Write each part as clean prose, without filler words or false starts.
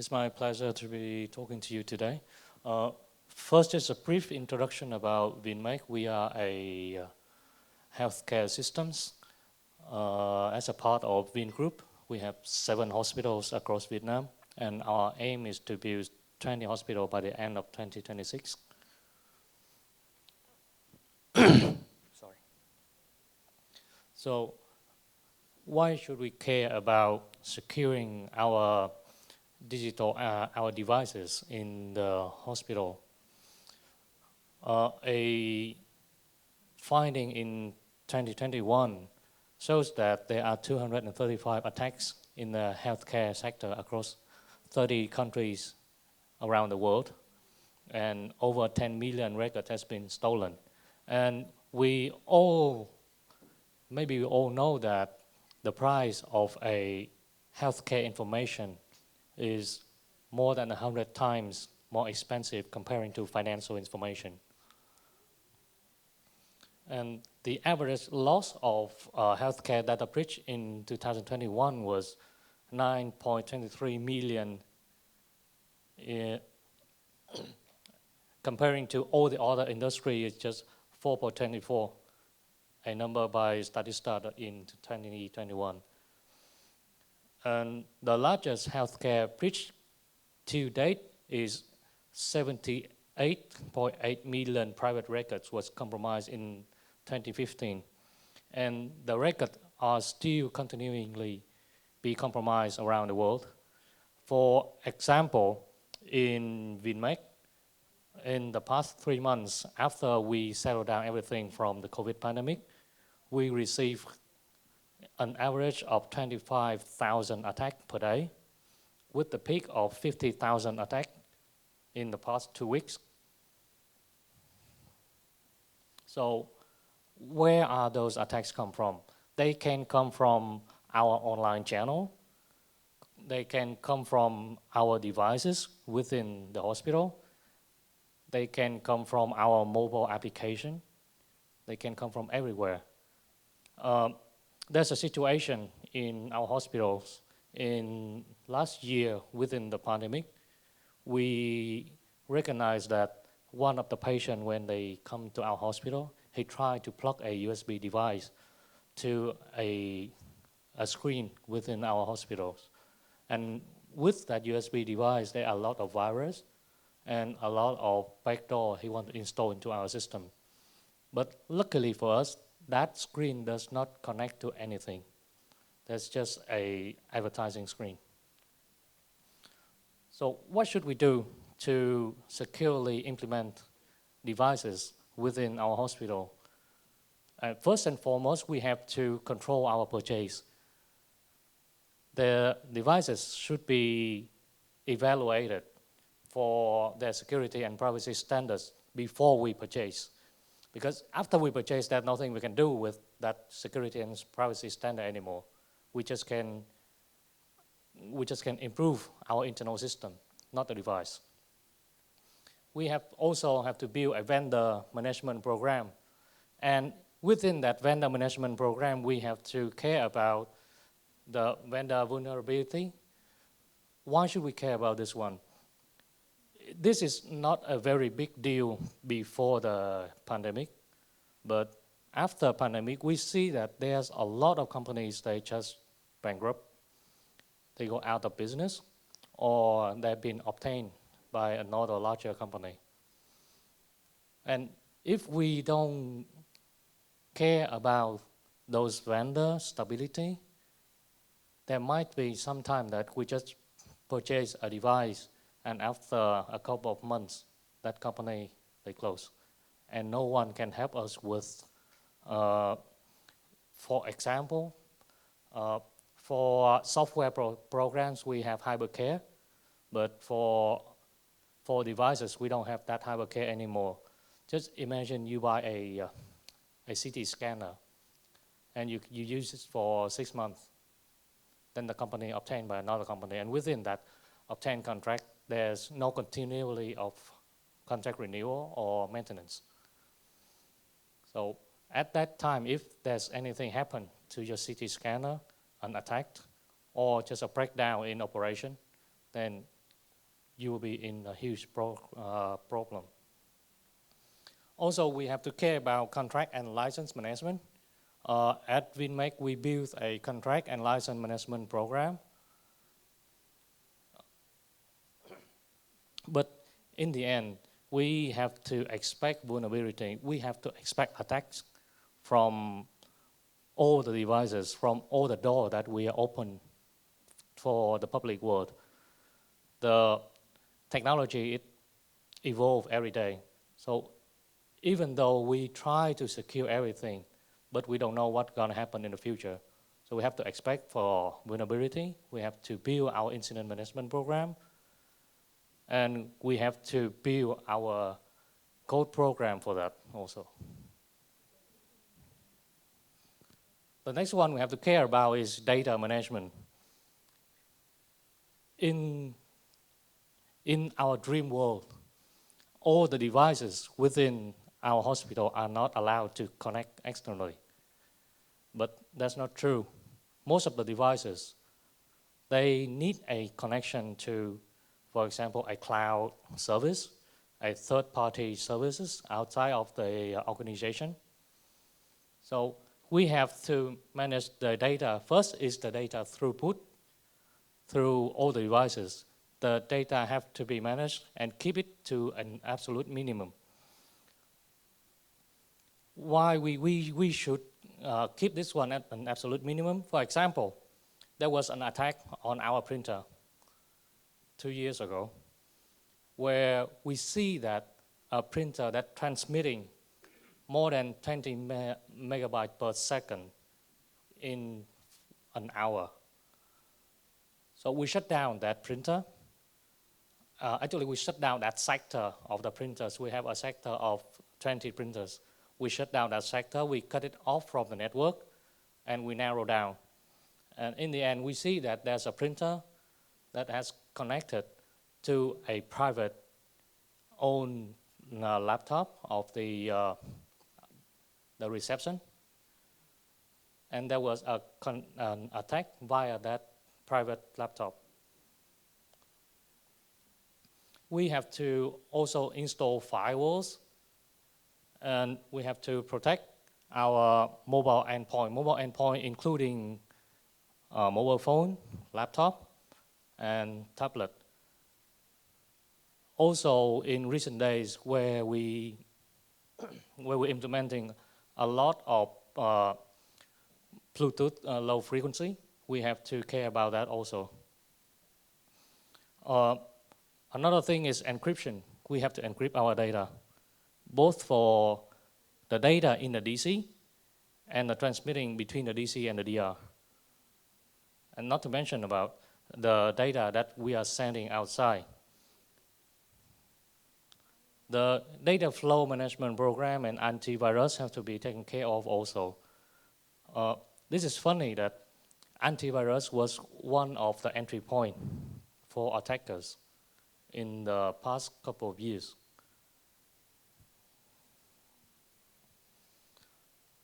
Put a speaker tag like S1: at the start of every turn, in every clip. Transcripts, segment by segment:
S1: It's my pleasure to be talking to you today. First, just a brief introduction about Vinmec. We are a healthcare systems. As a part of Vin Group, we have 7 hospitals across Vietnam, and our aim is to build 20 hospitals by the end of 2026. Sorry. So, why should we care about securing our our devices in the hospital? A finding in 2021 shows that there are 235 attacks in the healthcare sector across 30 countries around the world, and over 10 million records has been stolen. And maybe we all know that the price of a healthcare information is more than 100 times more expensive comparing to financial information. And the average loss of healthcare data breach in 2021 was 9.23 million, comparing to all the other industry, it's just 4.24, a number by Statista in 2021. And the largest healthcare breach to date is 78.8 million private records was compromised in 2015. And the records are still continually be compromised around the world. For example, in Vinmec, in the past 3 months after we settled down everything from the COVID pandemic, we received an average of 25,000 attacks per day, with the peak of 50,000 attacks in the past 2 weeks. So where are those attacks come from? They can come from our online channel. They can come from our devices within the hospital. They can come from our mobile application. They can come from everywhere. There's a situation in our hospitals in last year within the pandemic. We recognized that one of the patients, when they come to our hospital, he tried to plug a USB device to a screen within our hospitals. And with that USB device, there are a lot of virus and a lot of backdoor he wants to install into our system. But luckily for us, that screen does not connect to anything. That's just an advertising screen. So what should we do to securely implement devices within our hospital? First and foremost, we have to control our purchase. The devices should be evaluated for their security and privacy standards before we purchase. Because after we purchase, there's nothing we can do with that security and privacy standard anymore. We just can improve our internal system, not the device. We also have to build a vendor management program. And within that vendor management program, we have to care about the vendor vulnerability. Why should we care about this one? This is not a very big deal before the pandemic, but after pandemic, we see that there's a lot of companies, they just bankrupt, they go out of business, or they've been obtained by another larger company. And if we don't care about those vendor stability, there might be some time that we just purchase a device and after a couple of months, that company, they close. And no one can help us with, for example, for software programs, we have hypercare, but for devices, we don't have that hypercare anymore. Just imagine you buy a CT scanner and you use it for 6 months. Then the company obtained by another company, and within that obtained contract, there's no continuity of contract renewal or maintenance. So at that time, if there's anything happen to your CT scanner, an attack, or just a breakdown in operation, then you will be in a huge problem. Also, we have to care about contract and license management. At WinMake, we built a contract and license management program. But in the end, we have to expect vulnerability. We have to expect attacks from all the devices, from all the doors that we are open for the public world. The technology, it evolves every day. So even though we try to secure everything, but we don't know what's going to happen in the future. So we have to expect for vulnerability. We have to build our incident management program. And we have to build our code program for that also. The next one we have to care about is data management. In our dream world, all the devices within our hospital are not allowed to connect externally. But that's not true. Most of the devices, they need a connection to, for example, a cloud service, a third-party services outside of the organization. So we have to manage the data. First is the data throughput through all the devices. The data have to be managed and keep it to an absolute minimum. Why we should keep this one at an absolute minimum? For example, there was an attack on our printer 2 years ago, where we see that a printer that's transmitting more than 20 megabytes per second in an hour. So we shut down that printer. Actually, we shut down that sector of the printers. We have a sector of 20 printers. We shut down that sector, we cut it off from the network, and we narrow down. And in the end, we see that there's a printer that has connected to a private owned laptop of the reception. And there was an attack via that private laptop. We have to also install firewalls, and we have to protect our mobile endpoint including mobile phone, laptop, and tablet. Also, in recent days, where we're implementing a lot of Bluetooth low frequency, we have to care about that also. Another thing is encryption. We have to encrypt our data, both for the data in the DC and the transmitting between the DC and the DR. And not to mention about the data that we are sending outside. The data flow management program and antivirus have to be taken care of also. This is funny that antivirus was one of the entry points for attackers in the past couple of years.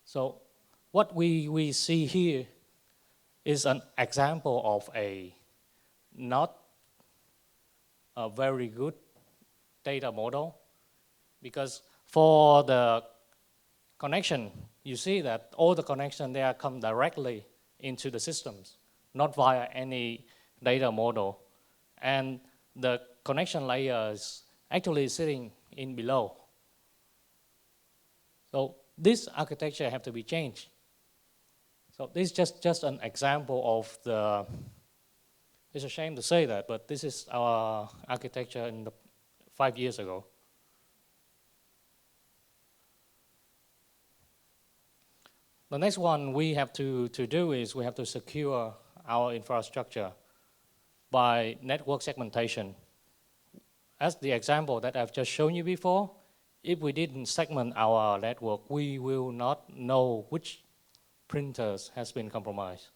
S1: So what we see here is an example of a not a very good data model, because for the connection, you see that all the connection there come directly into the systems, not via any data model. And the connection layer is actually sitting in below. So this architecture have to be changed. So this is just an example of the, it's a shame to say that, but this is our architecture in the 5 years ago. The next one we have to do is we have to secure our infrastructure by network segmentation. As the example that I've just shown you before, if we didn't segment our network, we will not know which printers has been compromised.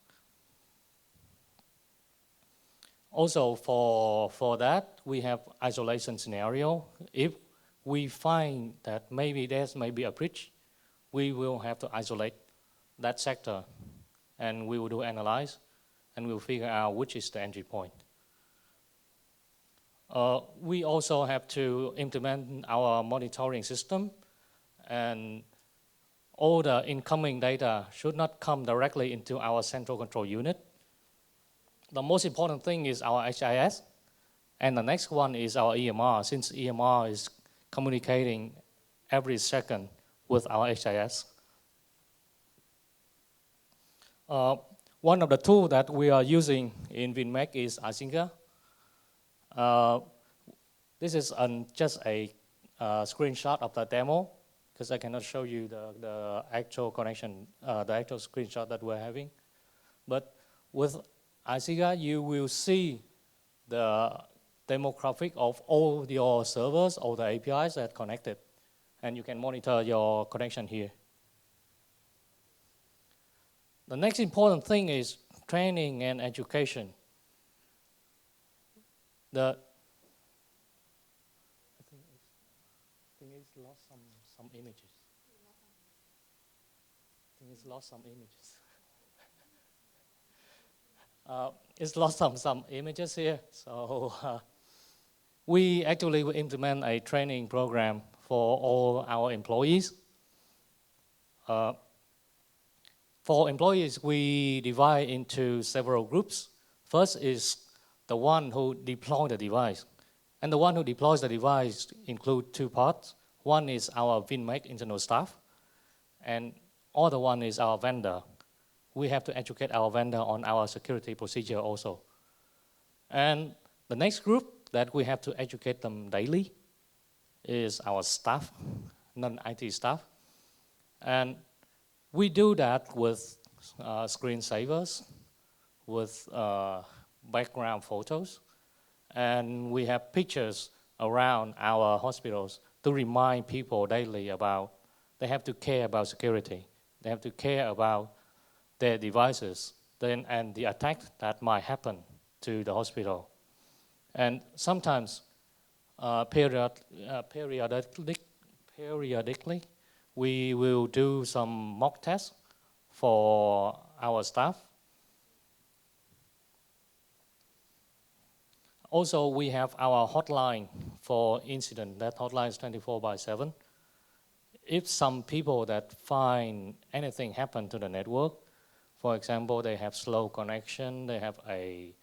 S1: Also, for that, we have isolation scenario. If we find that maybe there's maybe a breach, we will have to isolate that sector, and we will do analyze, and we'll figure out which is the entry point. We also have to implement our monitoring system, and all the incoming data should not come directly into our central control unit. The most important thing is our HIS, and the next one is our EMR, since EMR is communicating every second with our HIS. One of the tools that we are using in WinMec is Asinga. This is just a screenshot of the demo, because I cannot show you the actual connection, the actual screenshot that we're having. But with Asinga, you will see the demographic of all your servers, all the APIs that are connected, and you can monitor your connection here. The next important thing is training and education. I think it's lost some images. I think it's lost some images. It's lost some images here. So we actually will implement a training program for all our employees. For employees, we divide into several groups. First is the one who deploys the device. And the one who deploys the device include two parts. One is our WinMec internal staff, and other one is our vendor. We have to educate our vendor on our security procedure also. And the next group that we have to educate them daily is our staff, non-IT staff. And we do that with screensavers, with background photos, and we have pictures around our hospitals to remind people daily about they have to care about security. They have to care about their devices and the attack that might happen to the hospital. And sometimes periodically, we will do some mock tests for our staff. Also, we have our hotline for incident. That hotline is 24/7. If some people that find anything happen to the network, for example, they have slow connection, they have a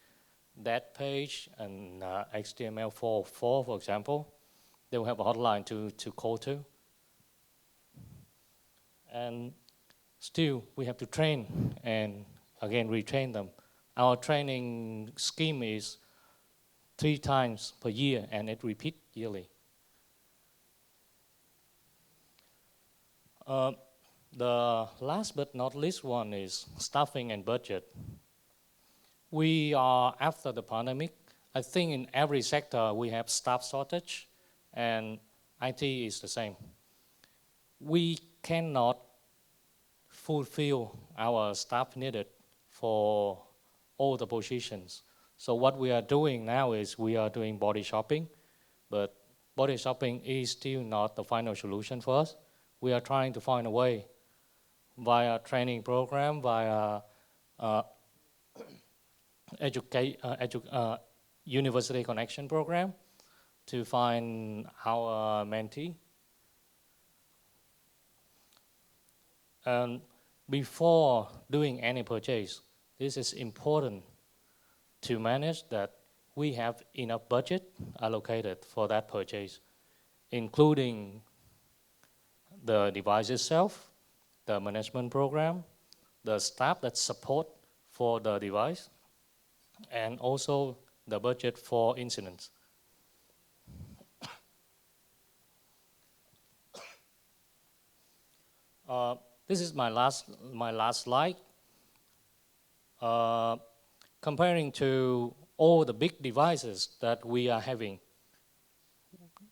S1: dead page and HTML4, for example, they will have a hotline to call to. And still, we have to train and again retrain them. Our training scheme is 3 times per year, and it repeats yearly. The last but not least one is staffing and budget. We are after the pandemic. I think in every sector we have staff shortage, and IT is the same. We cannot fulfill our staff needed for all the positions. So what we are doing now is we are doing body shopping, but body shopping is still not the final solution for us. We are trying to find a way via training program, via university connection program to find our mentee. And before doing any purchase, this is important to manage that we have enough budget allocated for that purchase, including the device itself, the management program, the staff that support for the device, and also the budget for incidents. This is my last slide. Comparing to all the big devices that we are having,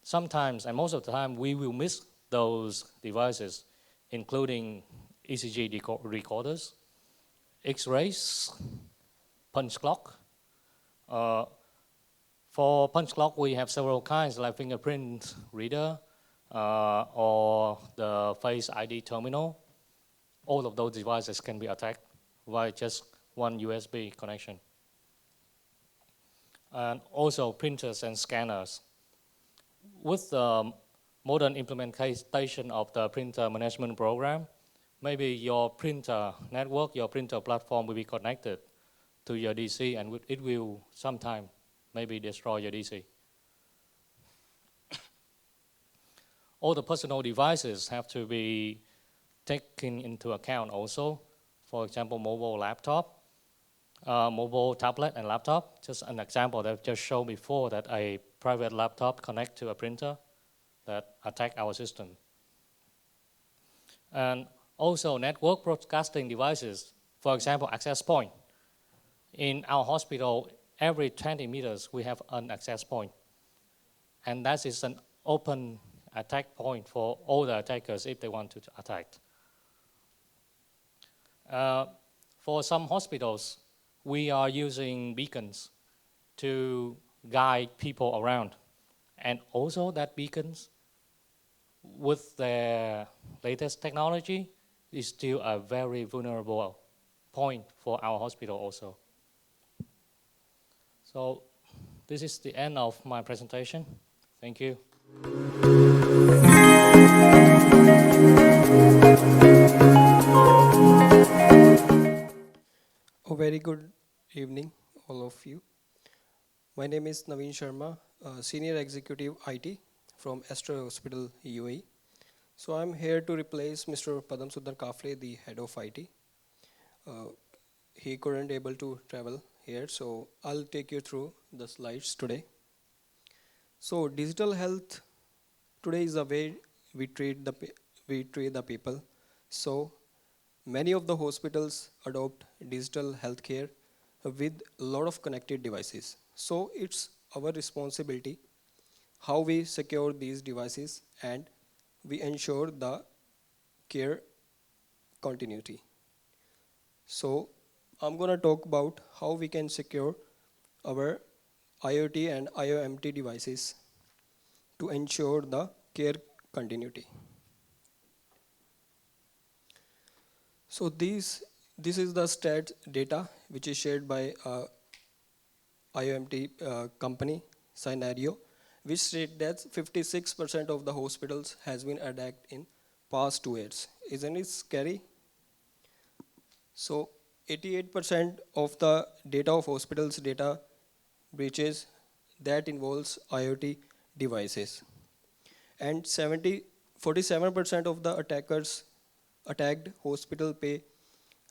S1: sometimes and most of the time we will miss those devices, including ECG recorders, X-rays, punch clock. For punch clock, we have several kinds, like fingerprint reader or the Face ID terminal. All of those devices can be attacked by just one USB connection. and also printers and scanners. With the modern implementation of the printer management program, maybe your printer network, your printer platform will be connected to your DC, and it will sometime maybe destroy your DC. All the personal devices have to be taken into account also. For example, mobile laptop, mobile tablet and laptop. Just an example that I've just shown before, that a private laptop connect to a printer that attack our system. And also network broadcasting devices, for example, access point. In our hospital, every 20 meters, we have an access point. And that is an open attack point for all the attackers if they want to attack. For some hospitals, we are using beacons to guide people around. And also that beacons, with their latest technology, is still a very vulnerable point for our hospital also. So this is the end of my presentation. Thank you.
S2: A very good evening, all of you. My name is Naveen Sharma, Senior Executive IT from Astra Hospital, UAE. So I'm here to replace Mr. Padam Sudhar Kafle, the head of IT. He couldn't able to travel here, so I'll take you through the slides today. So digital health today is the way we treat the people. So many of the hospitals adopt digital healthcare with a lot of connected devices. So it's our responsibility how we secure these devices and we ensure the care continuity. So I'm going to talk about how we can secure our IoT and IoMT devices to ensure the care continuity. So this is the stats data which is shared by IoMT company scenario, which state that 56% of the hospitals has been attacked in past 2 years. Isn't it scary? So 88% of the data of hospitals data breaches that involves IoT devices. And 47% of the attackers attacked hospital pay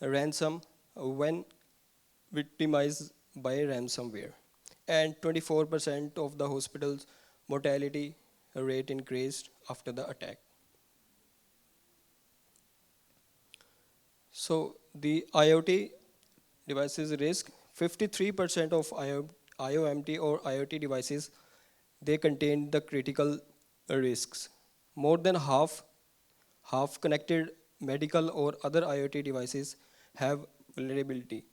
S2: a ransom when victimized by ransomware. And 24% of the hospital's mortality rate increased after the attack. So the IoT devices risk, 53% of IoMT or IoT devices, they contain the critical risks. More than half connected medical or other IoT devices have vulnerability.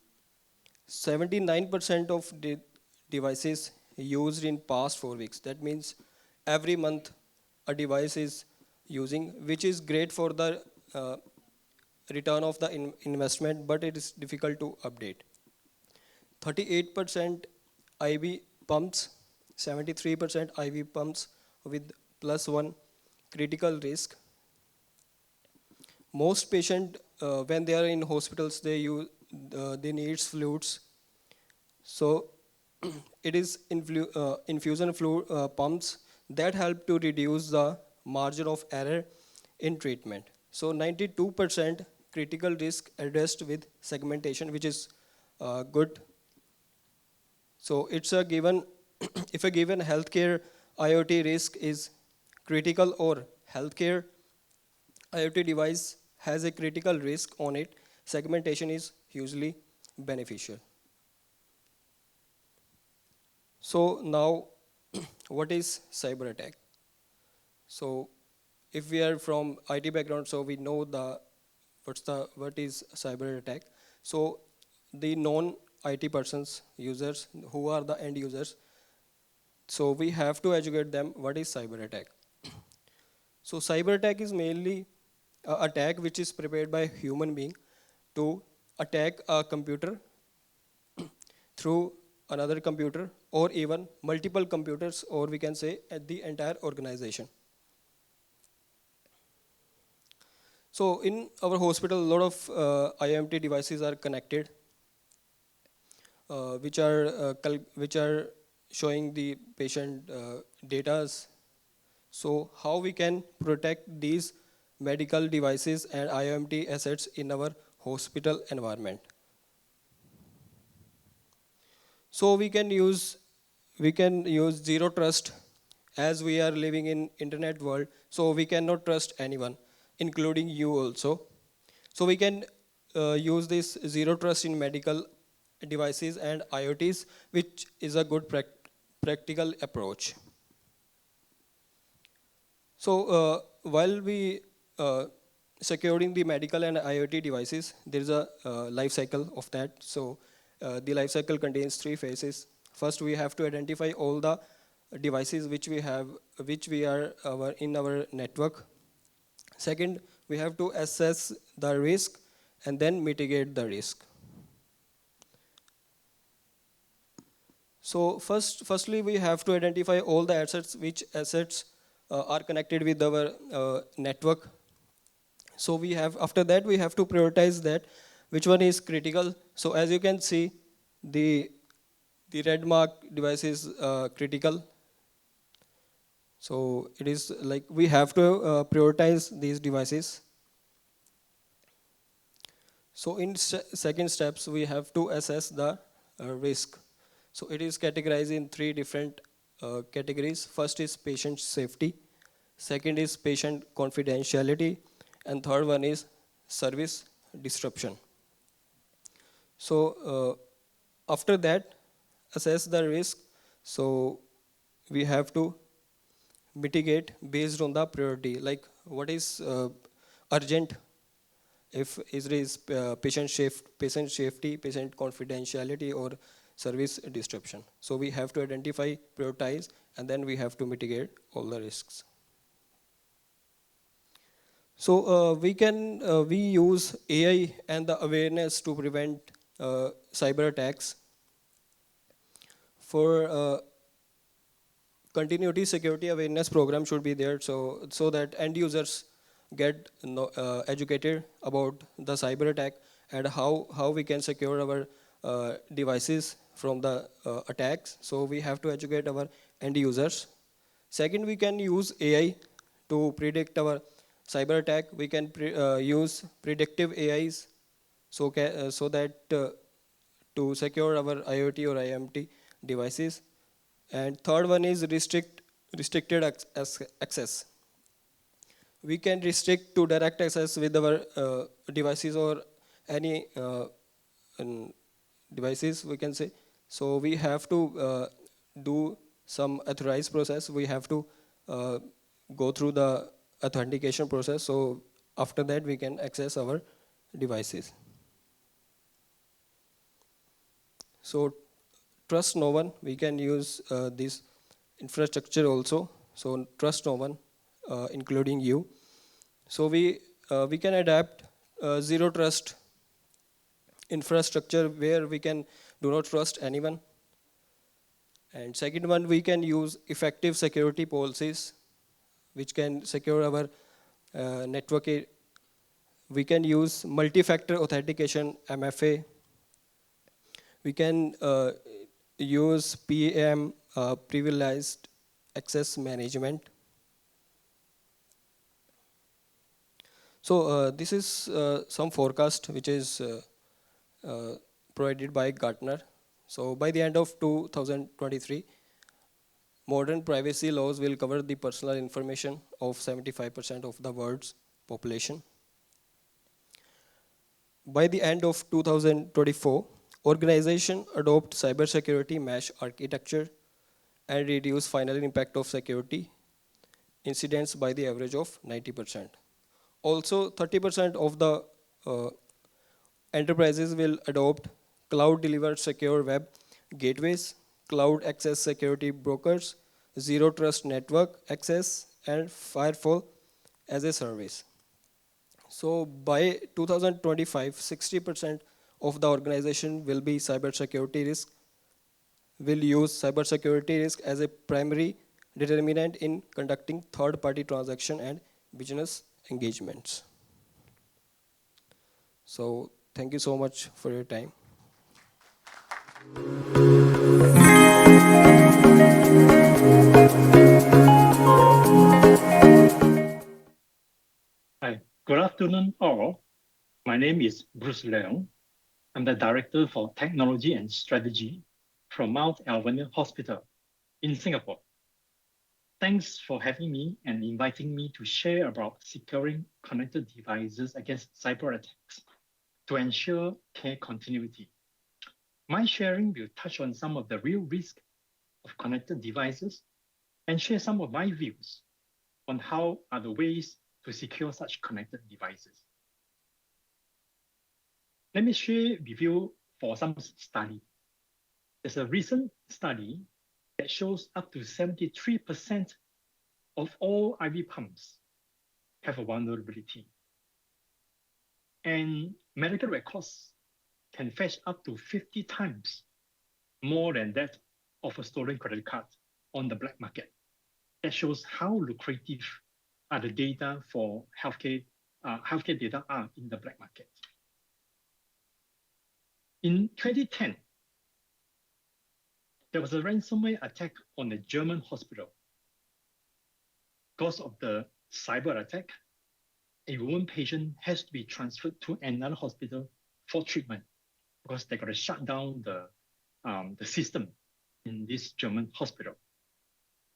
S2: 79% of the devices used in past 4 weeks. That means every month a device is using, which is great for the return of the investment, but it is difficult to update. 38% IV pumps, 73% IV pumps with +1 critical risk. Most patients, when they are in hospitals, they need fluids. So it is infusion fluid pumps that help to reduce the margin of error in treatment. So 92% critical risk addressed with segmentation, which is good. So it's a given, if a given healthcare IoT risk is critical or healthcare IoT device has a critical risk on it, segmentation is hugely beneficial. So now, what is cyber attack? So if we are from IT background, so we know what is cyber attack. So the non-IT persons, users, who are the end users, so we have to educate them what is cyber attack. So cyber attack is mainly an attack which is prepared by a human being to attack a computer through another computer or even multiple computers, or we can say at the entire organization. So in our hospital, a lot of IoT devices are connected, which are showing the patient datas. So how we can protect these medical devices and IoT assets in our hospital environment? So we can use zero trust, as we are living in internet world. So we cannot trust anyone, including you also. So we can use this zero trust in medical devices and IoTs, which is a good practical approach. So while we securing the medical and IoT devices, there is a life cycle of that. So the life cycle contains three phases. First, we have to identify all the devices which we are in our network. Second, we have to assess the risk and then mitigate the risk. So firstly, we have to identify all the assets, which assets are connected with our network. So after that we have to prioritize that which one is critical. So as you can see, the red mark device is critical. So it is like we have to prioritize these devices. So in second steps, we have to assess the risk. So it is categorized in three different categories. First is patient safety, second is patient confidentiality, and third one is service disruption. So after that, assess the risk. So we have to mitigate based on the priority, like what is urgent, if it is patient safety, patient confidentiality, or service disruption. So we have to identify, prioritize, and then we have to mitigate all the risks. So we use AI and the awareness to prevent cyber attacks. For continuity security awareness program should be there, so that end users get educated about the cyber attack and how we can secure our devices from the attacks. So we have to educate our end users. Second, we can use AI to predict our cyber attack. We can use predictive AIs so that to secure our IoT or IMT devices. And third one is restricted access. We can restrict to direct access with our devices or any devices, we can say. So we have to do some authorized process. We have to go through the authentication process. So after that, we can access our devices. So trust no one. We can use this infrastructure also. So trust no one, including you. So we can adapt zero trust infrastructure where we can do not trust anyone. And second one, we can use effective security policies which can secure our network. We can use multi-factor authentication, MFA. We can use PAM, privileged access management. So this is some forecast which is provided by Gartner. So by the end of 2023, modern privacy laws will cover the personal information of 75% of the world's population. By the end of 2024, organizations adopt cybersecurity mesh architecture and reduce final impact of security incidents by the average of 90%. Also, 30% of the enterprises will adopt cloud-delivered secure web gateways, cloud access security brokers, zero trust network access, and firewall as a service. So by 2025, 60% of the organization will be cybersecurity risk will use cybersecurity risk as a primary determinant in conducting third-party transaction and business engagements. So thank you so much for your time.
S3: Hi, good afternoon all. My name is Bruce Leong. I'm the Director for Technology and Strategy from Mount Alvernia Hospital in Singapore. Thanks for having me and inviting me to share about securing connected devices against cyber attacks to ensure care continuity. My sharing will touch on some of the real risks of connected devices and share some of my views on how are the ways to secure such connected devices. Let me share with you for some study. There's a recent study that shows up to 73% of all IV pumps have a vulnerability. And medical records can fetch up to 50 times more than that of a stolen credit card on the black market. That shows how lucrative are the data for healthcare data are in the black market. In 2010, there was a ransomware attack on a German hospital. Because of the cyber attack, a woman patient has to be transferred to another hospital for treatment because they got to shut down the system in this German hospital.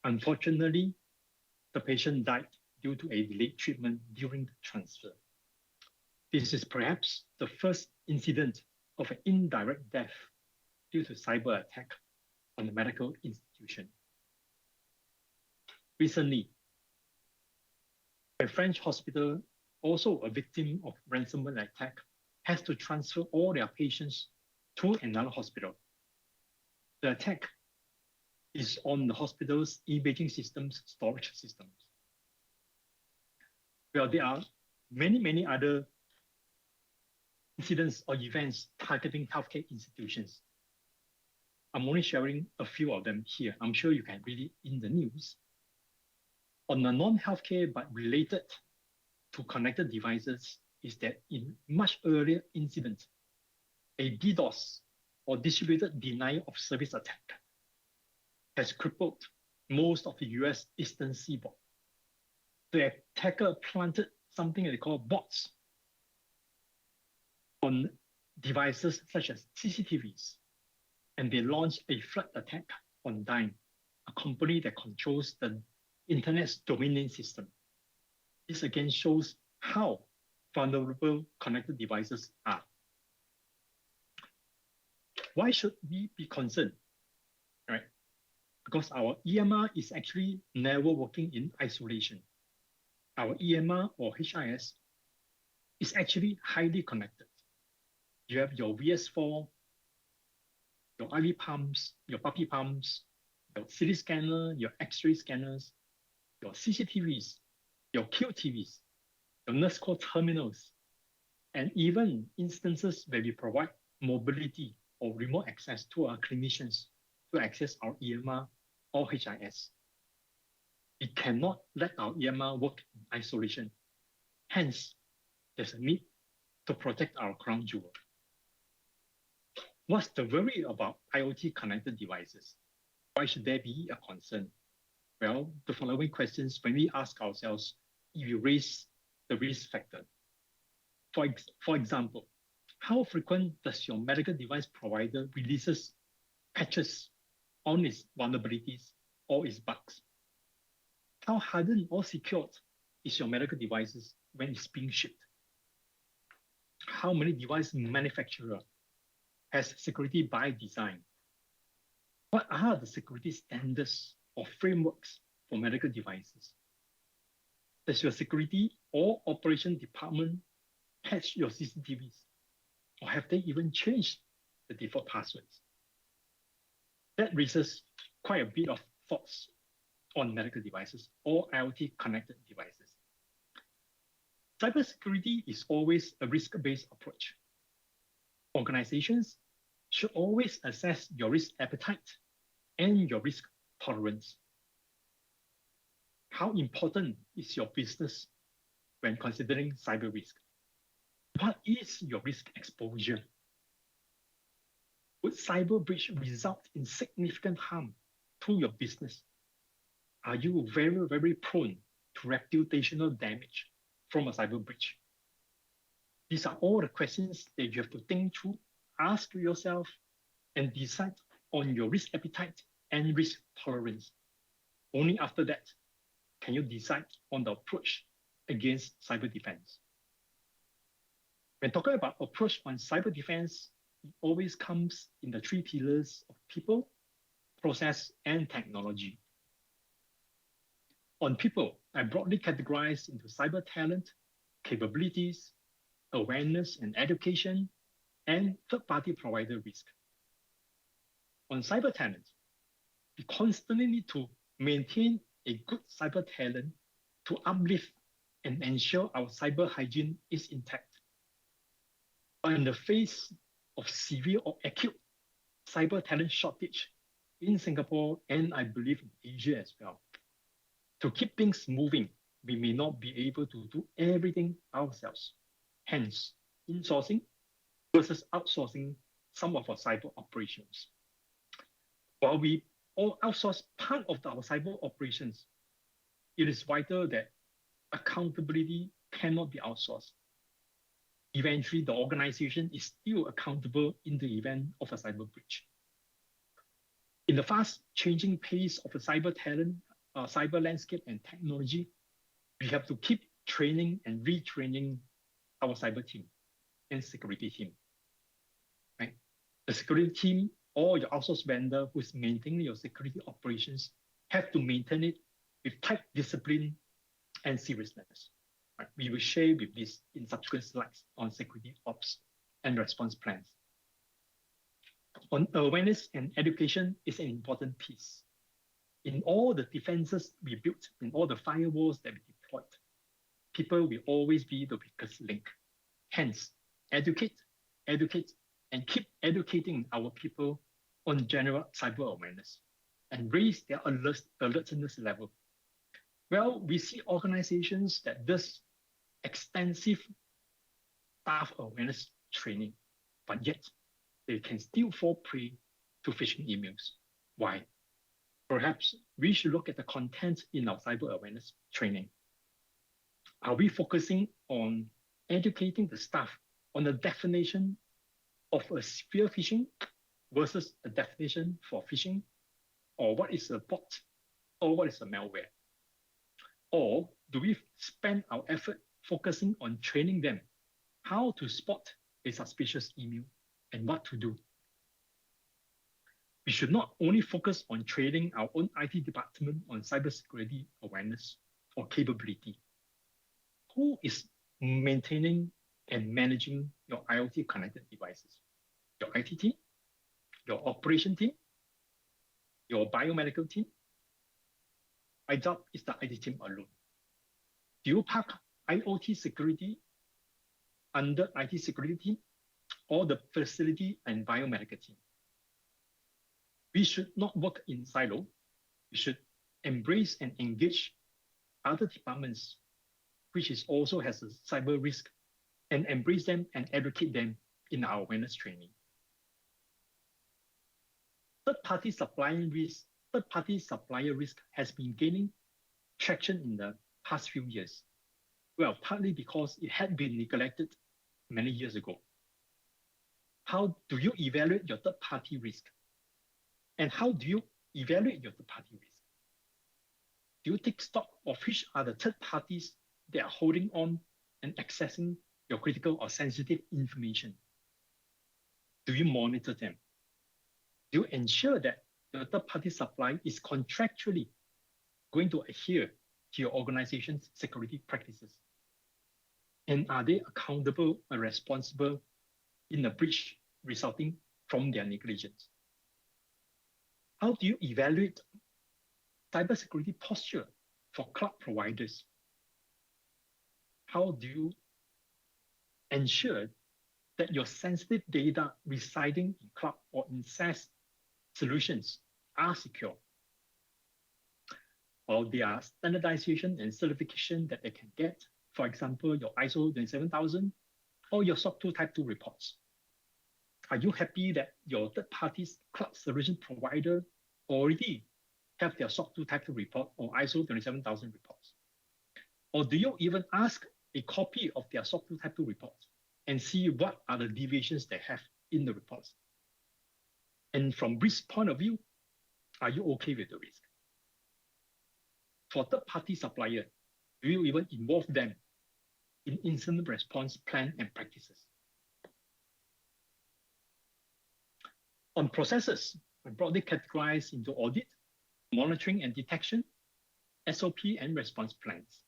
S3: Unfortunately, the patient died due to a delayed treatment during the transfer. This is perhaps the first incident of an indirect death due to cyber attack on a medical institution. Recently, a French hospital, also a victim of ransomware attack, has to transfer all their patients to another hospital. The attack is on the hospital's imaging systems, storage systems. Well, there are many other incidents or events targeting healthcare institutions. I'm only sharing a few of them here. I'm sure you can read it in the news. On the non-healthcare but related to connected devices is that in much earlier incident, a DDoS or distributed denial of service attack has crippled most of the US eastern seaboard. The attacker planted something they call bots on devices such as CCTVs, and they launched a flood attack on Dyn, a company that controls the internet's domain name system. This again shows how vulnerable connected devices are. Why should we be concerned? Right? Because our EMR is actually never working in isolation. Our EMR or HIS is actually highly connected. You have your VS4, your IV pumps, your puppy pumps, your CT scanner, your X-ray scanners, your CCTVs, your QTVs, your nurse call terminals, and even instances where we provide mobility or remote access to our clinicians to access our EMR or HIS. We cannot let our EMR work in isolation. Hence, there's a need to protect our crown jewel. What's the worry about IoT connected devices? Why should there be a concern? Well, the following questions, when we ask ourselves, if you raise the risk factor. For example, how frequent does your medical device provider releases patches on its vulnerabilities or its bugs? How hardened or secured is your medical devices when it's being shipped? How many device manufacturer has security by design? What are the security standards or frameworks for medical devices? Does your security or operation department patch your CCTVs? Or have they even changed the default passwords? That raises quite a bit of thoughts on medical devices or IoT connected devices. Cybersecurity is always a risk-based approach. Organizations should always assess your risk appetite and your risk tolerance. How important is your business when considering cyber risk? What is your risk exposure? Would cyber breach result in significant harm to your business? Are you very, very prone to reputational damage from a cyber breach? These are all the questions that you have to think through, ask yourself, and decide on your risk appetite and risk tolerance. Only after that can you decide on the approach against cyber defense. When talking about approach on cyber defense, it always comes in the three pillars of people, process, and technology. On people, I broadly categorize into cyber talent, capabilities, awareness and education, and third-party provider risk. On cyber talent, we constantly need to maintain a good cyber talent to uplift and ensure our cyber hygiene is intact. But in the face of severe or acute cyber talent shortage in Singapore and I believe in Asia as well, to keep things moving, we may not be able to do everything ourselves. Hence, insourcing versus outsourcing some of our cyber operations. While we all outsource part of our cyber operations, it is vital that accountability cannot be outsourced. Eventually, the organization is still accountable in the event of a cyber breach. In the fast-changing pace of the cyber talent, cyber landscape and technology, we have to keep training and retraining our cyber team and security team. Right? The security team or your outsourced vendor who is maintaining your security operations have to maintain it with tight discipline and seriousness. Right? We will share with this in subsequent slides on security ops and response plans. On awareness and education is an important piece. In all the defenses we built, in all the firewalls that we deployed, people will always be the weakest link. Hence, educate, and keep educating our people on general cyber awareness and raise their alertness level. Well, we see organizations that does extensive staff awareness training, but yet they can still fall prey to phishing emails. Why? Perhaps we should look at the content in our cyber awareness training. Are we focusing on educating the staff on the definition of a spear phishing versus a definition for phishing? Or what is a bot? Or what is a malware? Or do we spend our effort focusing on training them how to spot a suspicious email and what to do? We should not only focus on training our own IT department on cybersecurity awareness or capability. Who is maintaining and managing your IoT connected devices? Your IT team, your operation team, your biomedical team? My job is the IT team alone. Do you park IoT security under IT security team or the facility and biomedical team? We should not work in silo. We should embrace and engage other departments, which is also has a cyber risk, and embrace them and educate them in our awareness training. Third-party supplier risk has been gaining traction in the past few years. Well, partly because it had been neglected many years ago. How do you evaluate your third-party risk? And how do you evaluate your third-party risk? Do you take stock of which are the third parties that are holding on and accessing your critical or sensitive information? Do you monitor them? Do you ensure that the third-party supply is contractually going to adhere to your organization's security practices? And are they accountable and responsible in a breach resulting from their negligence? How do you evaluate cybersecurity posture for cloud providers? How do you ensure that your sensitive data residing in cloud or in SaaS solutions are secure. Well, there are standardization and certification that they can get. For example, your ISO 27000 or your SOC 2 Type 2 reports. Are you happy that your third party's cloud solution provider already have their SOC 2 Type 2 report or ISO 27000 reports? Or do you even ask a copy of their SOC 2 Type 2 reports and see what are the deviations they have in the reports? And from risk point of view, are you okay with the risk? For third-party supplier, do you even involve them in incident response plan and practices? On processes, we broadly categorize into audit, monitoring and detection, SOP and response plans.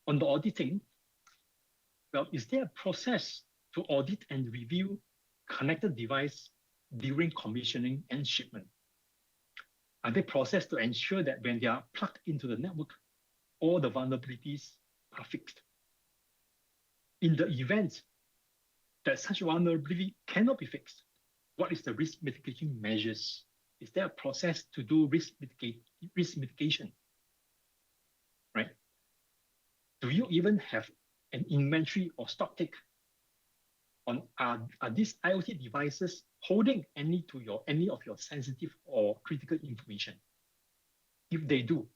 S3: On the auditing, well, is there a process to audit and review connected device during commissioning and shipment? Are they processed to ensure that when they are plugged into the network, all the vulnerabilities are fixed? In the event that such vulnerability cannot be fixed, what is the risk mitigation measures? Is there a process to do risk mitigation? Right? Do you even have an inventory or stock take on are these IoT devices holding any of your sensitive or critical information? If they do,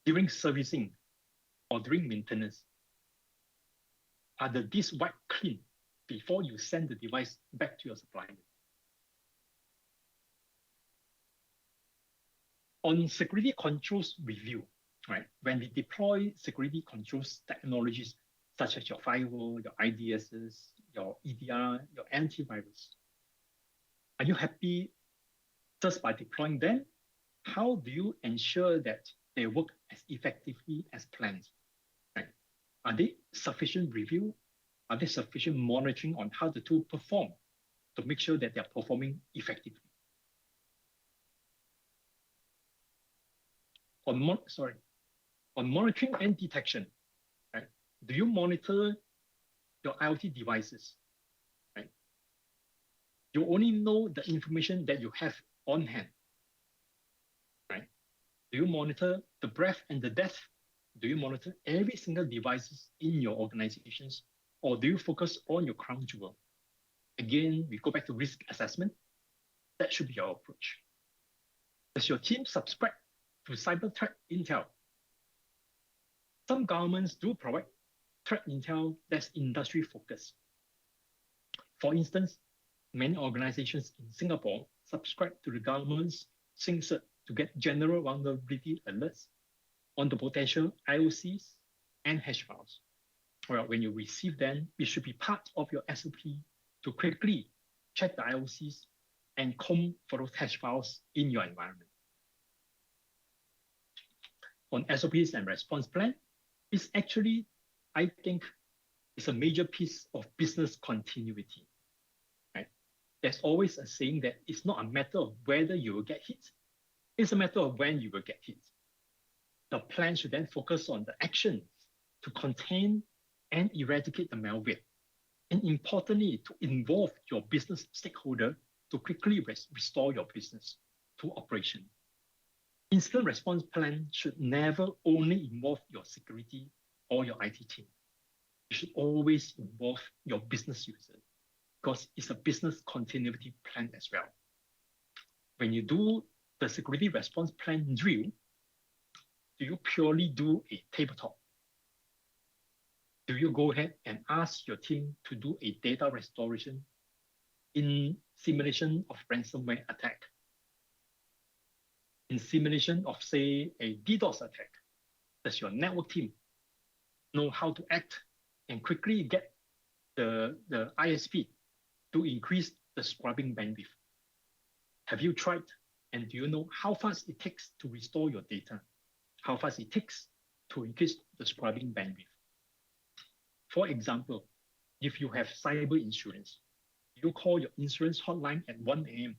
S3: during servicing or during maintenance, are the disks wiped clean before you send the device back to your supplier? On security controls review, right? When we deploy security controls technologies such as your firewall, your IDSs, your EDR, your antivirus, are you happy just by deploying them? How do you ensure that they work as effectively as planned? Right? Are they sufficient review? Are there sufficient monitoring on how the tool perform to make sure that they're performing effectively? On monitoring and detection, right? Do you monitor your IoT devices? Right? You only know the information that you have on hand. Right? Do you monitor the breadth and the depth? Do you monitor every single devices in your organizations? Or do you focus on your crown jewel? Again, we go back to risk assessment. That should be our approach. Does your team subscribe to cyber threat intel? Some governments do provide threat intel that's industry focused. For instance, many organizations in Singapore subscribe to the government's SingCert to get general vulnerability alerts on the potential IOCs and hash files. Well, when you receive them, it should be part of your SOP to quickly check the IOCs and comb for those hash files in your environment. On SOPs and response plan, it's actually, I think, it's a major piece of business continuity. Right? There's always a saying that it's not a matter of whether you will get hit, it's a matter of when you will get hit. The plan should then focus on the actions to contain and eradicate the malware, and importantly, to involve your business stakeholder to quickly restore your business to operation. Incident response plan should never only involve your security or your IT team. It should always involve your business user because it's a business continuity plan as well. When you do the security response plan drill, do you purely do a tabletop? Do you go ahead and ask your team to do a data restoration in simulation of ransomware attack? In simulation of, say, a DDoS attack? Does your network team know how to act and quickly get the ISP to increase the scrubbing bandwidth? Have you tried, and do you know how fast it takes to restore your data? How fast it takes to increase the scrubbing bandwidth? For example, if you have cyber insurance, you call your insurance hotline at 1 a.m.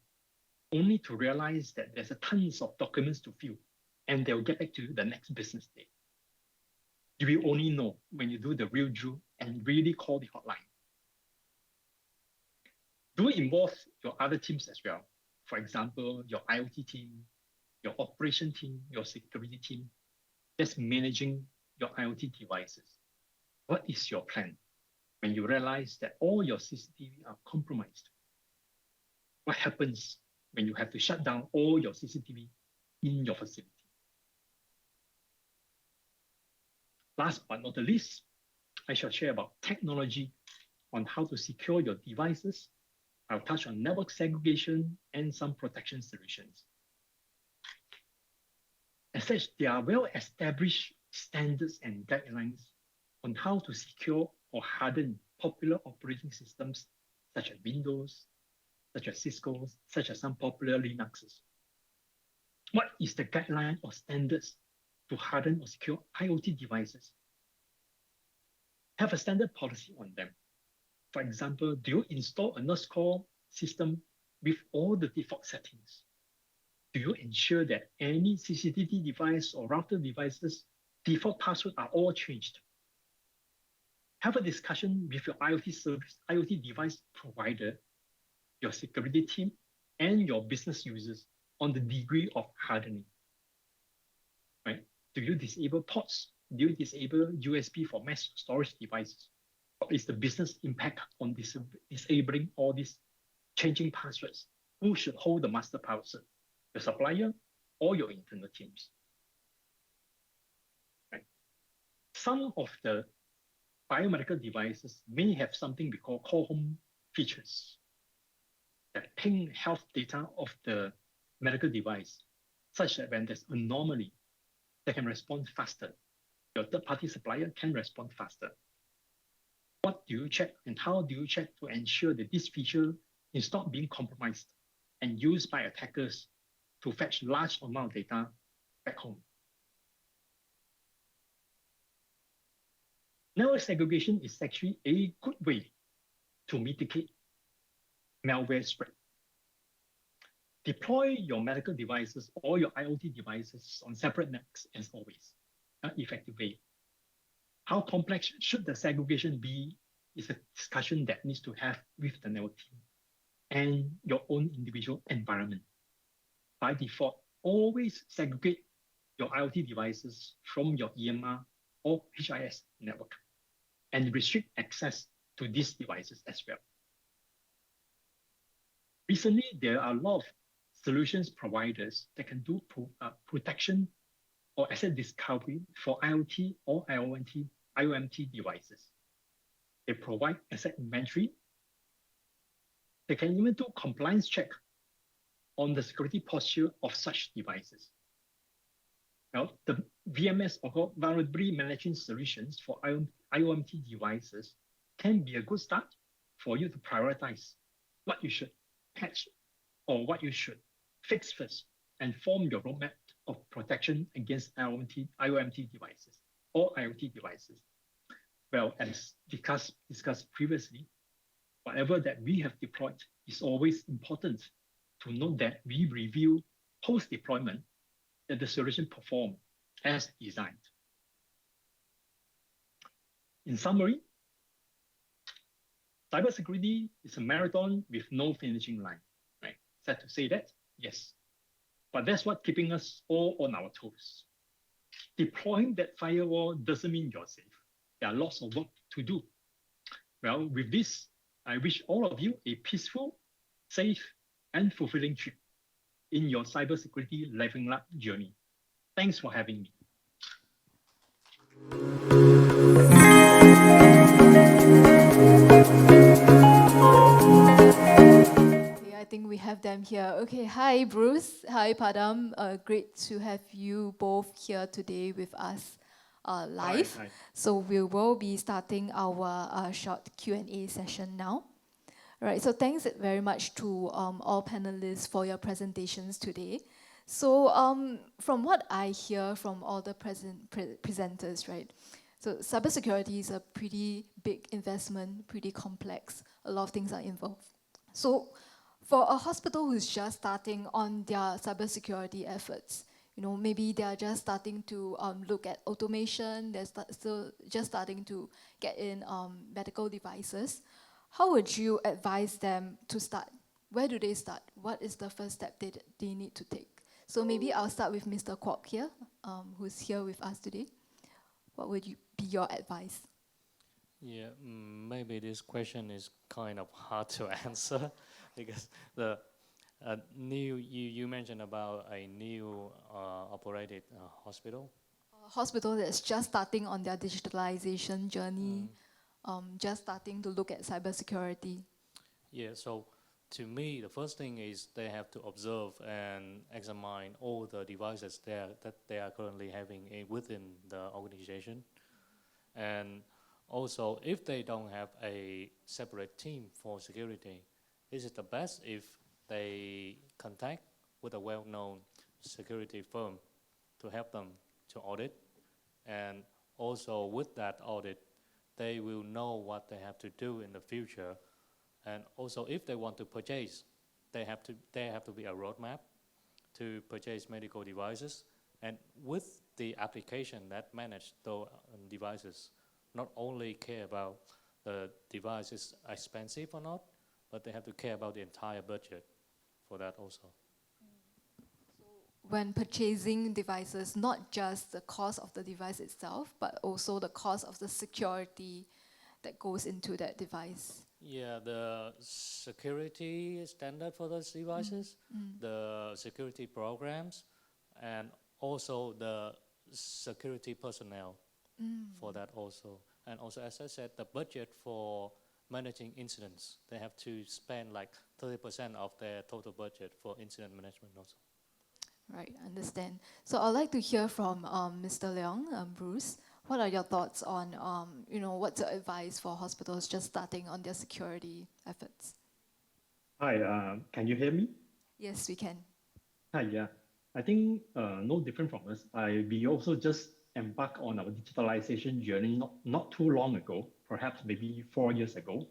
S3: only to realize that there's a tons of documents to fill, and they'll get back to you the next business day. You will only know when you do the real drill and really call the hotline. Do involve your other teams as well. For example, your IoT team, your operation team, your security team, that's managing your IoT devices. What is your plan when you realize that all your CCTV are compromised? What happens when you have to shut down all your CCTV in your facility? Last but not the least, I shall share about technology on how to secure your devices. I'll touch on network segregation and some protection solutions. As such, there are well-established standards and guidelines on how to secure or harden popular operating systems such as Windows, such as Cisco's, such as some popular Linuxes. What is the guideline or standards to harden or secure IoT devices? Have a standard policy on them. For example, do you install a nurse call system with all the default settings? Do you ensure that any CCTV device or router devices default passwords are all changed? Have a discussion with your IoT service, IoT device provider, your security team, and your business users on the degree of hardening. Right? Do you disable ports? Do you disable USB for mass storage devices? What is the business impact on disabling all these changing passwords? Who should hold the master password? Your supplier or your internal teams? Right? Some of the biomedical devices may have something we call home features that ping health data of the medical device, such that when there's anomaly, they can respond faster. Your third-party supplier can respond faster. What do you check and how do you check to ensure that this feature is not being compromised and used by attackers to fetch large amount of data back home? Network segregation is actually a good way to mitigate malware spread. Deploy your medical devices or your IoT devices on separate networks as always, effectively. How complex should the segregation be is a discussion that needs to have with the network team and your own individual environment. By default, always segregate your IoT devices from your EMR or HIS network and restrict access to these devices as well. Recently, there are a lot of solutions providers that can do protection or asset discovery for IoT or IoMT devices. They provide asset inventory. They can even do compliance check on the security posture of such devices. Now, the VMS or vulnerability management solutions for IoMT devices can be a good start for you to prioritize what you should patch or what you should fix first and form your roadmap of protection against IoMT devices or IoT devices. Well, as discussed previously, whatever that we have deployed is always important to note that we review post-deployment that the solution perform as designed. In summary, cybersecurity is a marathon with no finishing line, right? Sad to say that, yes. But that's what keeping us all on our toes. Deploying that firewall doesn't mean you're safe. There are lots of work to do. Well, with this, I wish all of you a peaceful, safe, and fulfilling trip in your cybersecurity leveling up journey. Thanks for having me.
S4: Okay, I think we have them here. Okay, hi Bruce, hi Padam. Great to have you both here today with us live.
S3: Hi.
S4: So we will be starting our short Q&A session now. Right, so thanks very much to all panelists for your presentations today. So from what I hear from all the presenters, right? So cybersecurity is a pretty big investment, pretty complex. A lot of things are involved. So for a hospital who's just starting on their cybersecurity efforts, you know, maybe they are just starting to look at automation, they're still just starting to get in medical devices. How would you advise them to start where do they start? What is the first step they need to take? So maybe I'll start with Mr. Kwok here, who's here with us today. What would be your advice?
S1: Yeah, maybe this question is kind of hard to answer because the you mentioned about a new operated hospital.
S4: A hospital that's just starting on their digitalization journey, just starting to look at cybersecurity.
S1: Yeah, so to me, the first thing is they have to observe and examine all the devices that they are currently having within the organization. And also, if they don't have a separate team for security, is it the best if they contact with a well-known security firm to help them to audit? And also with that audit, they will know what they have to do in the future. And also, if they want to purchase, there have to be a roadmap to purchase medical devices. And with the application that manage those devices, not only care about the device is expensive or not, but they have to care about the entire budget for that also.
S4: When purchasing devices, not just the cost of the device itself, but also the cost of the security that goes into that device.
S1: Yeah, the security standard for those devices, the security programs, and also the security personnel for that also. And also, as I said, the budget for managing incidents, they have to spend like 30% of their total budget for incident management also.
S4: Right, understand. So I'd like to hear from Mr. Leong, Bruce. What are your thoughts on, what's your advice for hospitals just starting on their security efforts?
S3: Hi, can you hear me?
S4: Yes, we can.
S3: Hi, yeah. I think no different from us. We also just embarked on our digitalization journey not too long ago, perhaps maybe 4 years ago.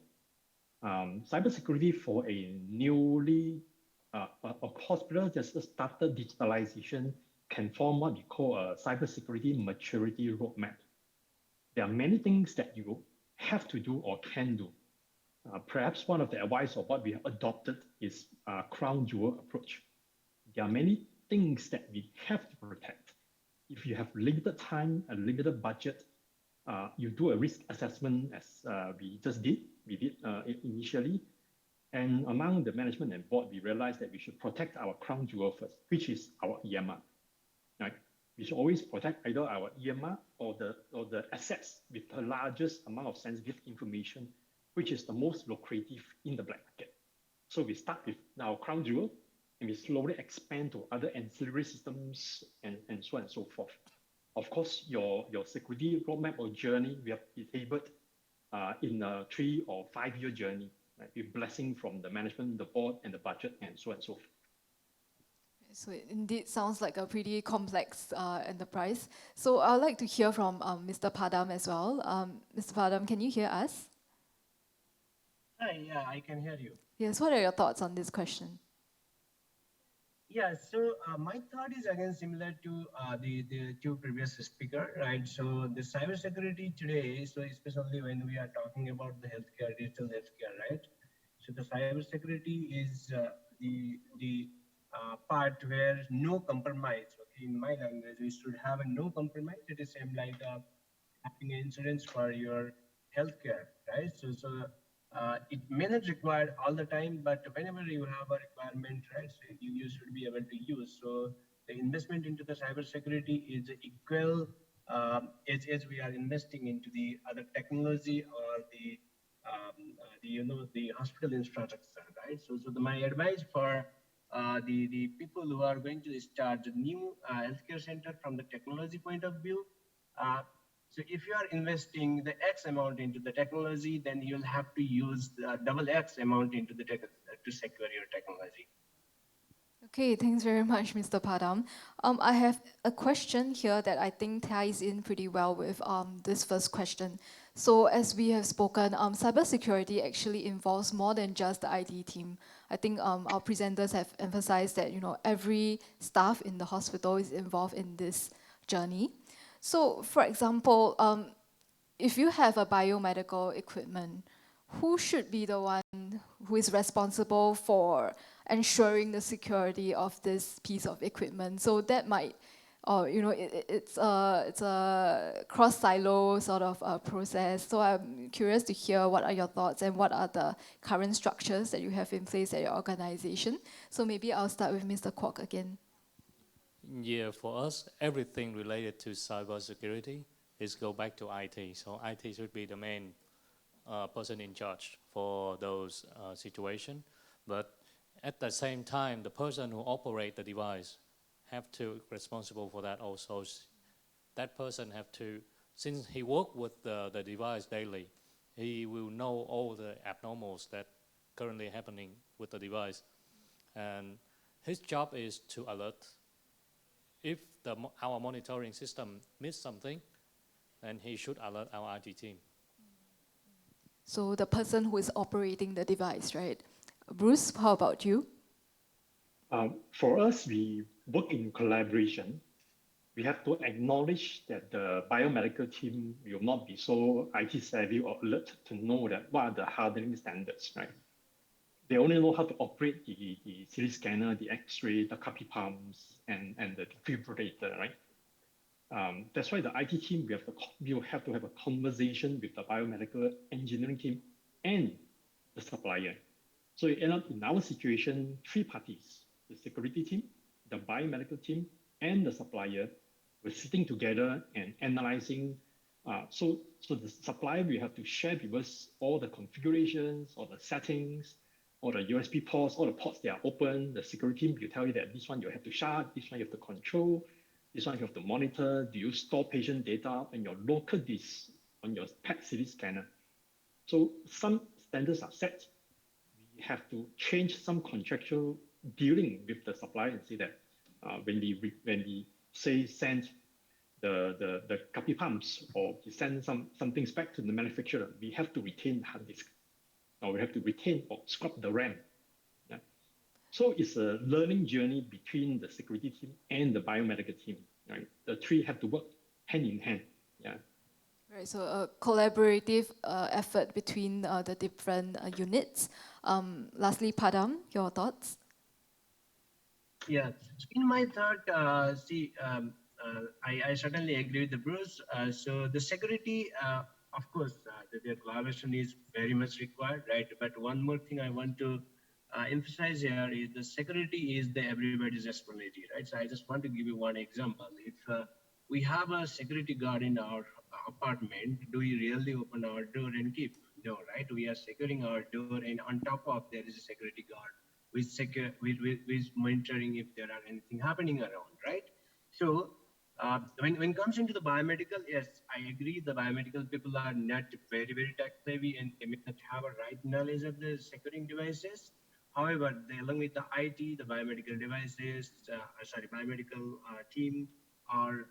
S3: Cybersecurity for a hospital just started digitalization can form what we call a cybersecurity maturity roadmap. There are many things that you have to do or can do. Perhaps one of the advice of what we have adopted is a crown jewel approach. There are many things that we have to protect. If you have limited time and limited budget, you do a risk assessment as we did initially. And among the management and board, we realized that we should protect our crown jewel first, which is our EMR. Right? We should always protect either our EMR or the assets with the largest amount of sensitive information, which is the most lucrative in the black market. So we start with our crown jewel, and we slowly expand to other ancillary systems and so on and so forth. Of course, your security roadmap or journey, we have enabled in a 3 or 5 year journey, right, with blessing from the management, the board, and the budget, and so on and so forth.
S4: So it indeed sounds like a pretty complex enterprise. So I'd like to hear from Mr. Padam as well. Mr. Padam, can you hear us?
S5: Hi, yeah, I can hear you.
S4: Yes, what are your thoughts on this question?
S5: Yeah, so my thought is again similar to the two previous speaker, right? So the cybersecurity today, so especially when we are talking about the healthcare, digital healthcare, right? So the cybersecurity is the part where no compromise. Okay, in my language, we should have a no compromise. It is same like having insurance for your healthcare, right? So it may not require all the time, but whenever you have a requirement, right, so you should be able to use. So the investment into the cybersecurity is equal as we are investing into the other technology or the hospital infrastructure, right? So my advice for the people who are going to start a new healthcare center from the technology point of view. So if you are investing the X amount into the technology, then you'll have to use the double X amount into the to secure your technology.
S4: Okay, thanks very much, Mr. Padam. I have a question here that I think ties in pretty well with this first question. So as we have spoken, cybersecurity actually involves more than just the IT team. I think our presenters have emphasized that every staff in the hospital is involved in this journey. So, for example, if you have a biomedical equipment, who should be the one who is responsible for ensuring the security of this piece of equipment? So that might, it's a cross silo sort of process. So I'm curious to hear what are your thoughts and what are the current structures that you have in place at your organization. So maybe I'll start with Mr. Kwok again.
S1: Yeah, for us, everything related to cybersecurity is go back to IT. So IT should be the main person in charge for those situations. But at the same time, the person who operate the device have to responsible for that also. That person have to, since he work with the device daily, he will know all the abnormals that currently happening with the device. And his job is to alert. If our monitoring system missed something, then he should alert our IT team.
S4: So the person who is operating the device, right? Bruce, how about you?
S3: For us, we work in collaboration. We have to acknowledge that the biomedical team will not be so IT savvy or alert to know that what are the hardening standards, right? They only know how to operate the CT scanner, the X-ray, the copy pumps, and the defibrillator, right? That's why the IT team, we will have to have a conversation with the biomedical engineering team and the supplier. So you end up in our situation, three parties, the security team, the biomedical team, and the supplier were sitting together and analyzing. So the supplier will have to share with us all the configurations, all the settings, all the USB ports, all the ports that are open. The security team will tell you that this one you have to shut, this one you have to control, this one you have to monitor. Do you store patient data on your local disk on your PET CT scanner? So some standards are set. We have to change some contractual dealing with the supplier and say that when we say send the copy pumps or we send some things back to the manufacturer, we have to retain the hard disk, or we have to retain or scrap the RAM. Yeah. So it's a learning journey between the security team and the biomedical team. Right? The three have to work hand in hand. Yeah.
S4: Right, so a collaborative effort between the different units. Lastly, Padam, your thoughts?
S5: Yeah, in my thought, I certainly agree with the Bruce. So the security, of course, the collaboration is very much required, right? But one more thing I want to emphasize here is the security is the everybody's responsibility, right? So I just want to give you one example. If we have a security guard in our apartment, do we really open our door and keep? No, right? We are securing our door, and on top of there is a security guard with monitoring if there are anything happening around, right? So when it comes into the biomedical, yes, I agree. The biomedical people are not very tech savvy and they may not have a right knowledge of the securing devices. However, along with the IT, the biomedical devices, biomedical team, or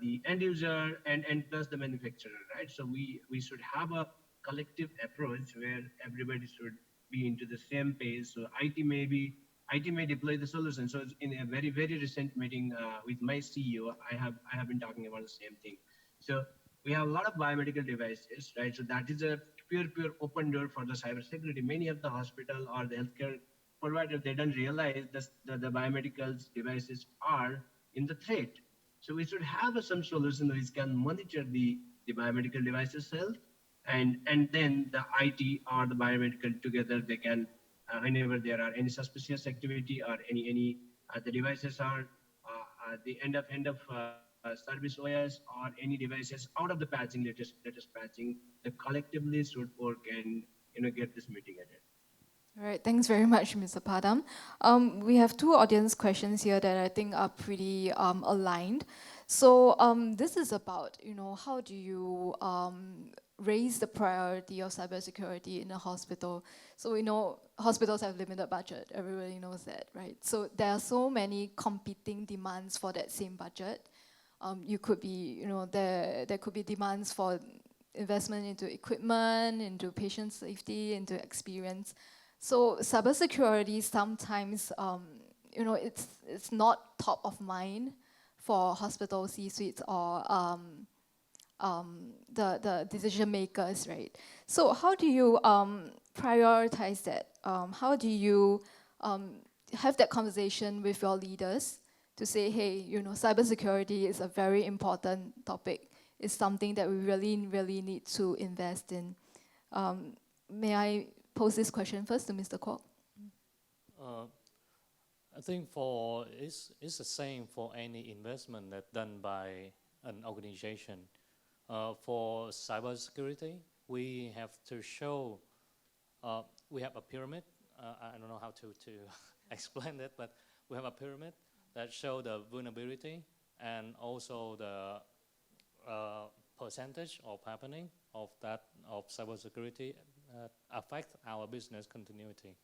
S5: the end user and plus the manufacturer, right? So we should have a collective approach where everybody should be into the same page. So IT may deploy the solution. So in a very recent meeting with my CEO, I have been talking about the same thing. So we have a lot of biomedical devices, right? So that is a pure open door for the cybersecurity. Many of the hospital or the healthcare provider, they don't realize that the biomedical devices are in the threat. So we should have some solution which can monitor the biomedical devices health, and then the IT or the biomedical together, they can whenever there are any suspicious activity or any the devices are the end of service OS or any devices out of the patching latest patching, they collectively should work and get this mitigated.
S4: All right, thanks very much, Mr. Padam. We have two audience questions here that I think are pretty aligned. So this is about, how do you raise the priority of cybersecurity in a hospital? So we know hospitals have limited budget. Everybody knows that, right? So there are so many competing demands for that same budget. You could be, there could be demands for investment into equipment, into patient safety, into experience. So cybersecurity sometimes, it's not top of mind for hospital C-suites or the decision makers, right? So how do you prioritize that? How do you have that conversation with your leaders to say, hey, cybersecurity is a very important topic. It's something that we really, really need to invest in. May I pose this question first to Mr. Kwok?
S1: I think it's the same for any investment that's done by an organization. For cybersecurity, we have to show, we have a pyramid. I don't know how to explain that, but we have a pyramid that show the vulnerability and also the percentage of happening of cybersecurity affect our business continuity.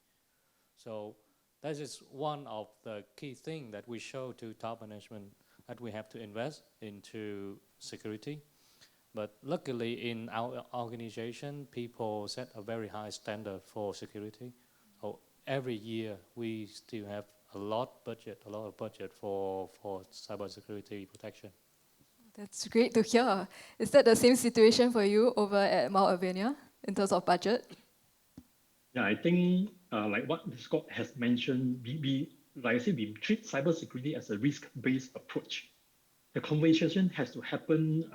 S1: So that is one of the key things that we show to top management, that we have to invest into security. But luckily in our organization, people set a very high standard for security. So every year we still have a lot of budget for cybersecurity protection.
S4: That's great to hear. Is that the same situation for you over at Mount Alvernia in terms of budget?
S3: Yeah, I think like what Scott has mentioned, like I said, we treat cybersecurity as a risk-based approach. The conversation has to happen